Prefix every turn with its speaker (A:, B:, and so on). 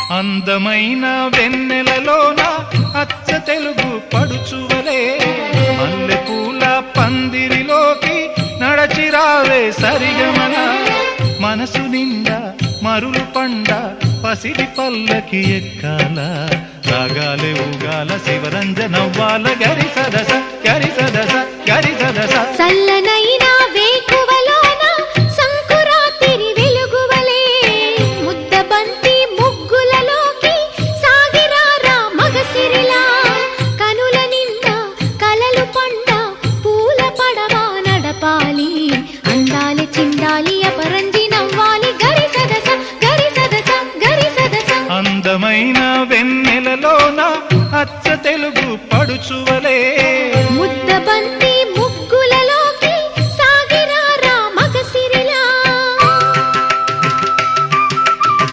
A: అందమైన వెన్నెలలోన అచ్చ తెలుగు పడుచువలే మల్లెపూల పందిరిలోకి నడచిరావే సరిగమల మనసు నిండా మరులు పండ పసిడి పల్లకి ఎక్కాల రాగాలే ఊగాల శివరంజనవ్వాల గరి సదస గరి సదస గరి సదస
B: చల్లనైనా వేకువలోన సంకురాతిరి వెలుగువలే ముద్దబంతి ముగ్గులలోకి సాగిరారా మగసిరిలా కనుల నిండా కలలు పండ పూల పడవా నడపాలి అందాలి చిందాలి అపరంజి నవ్వాలి గరి సదస గరి సదస గరి సదస
A: అందమైన వెన్నెలలోన అచ్చ తెలుగు పడుచువలే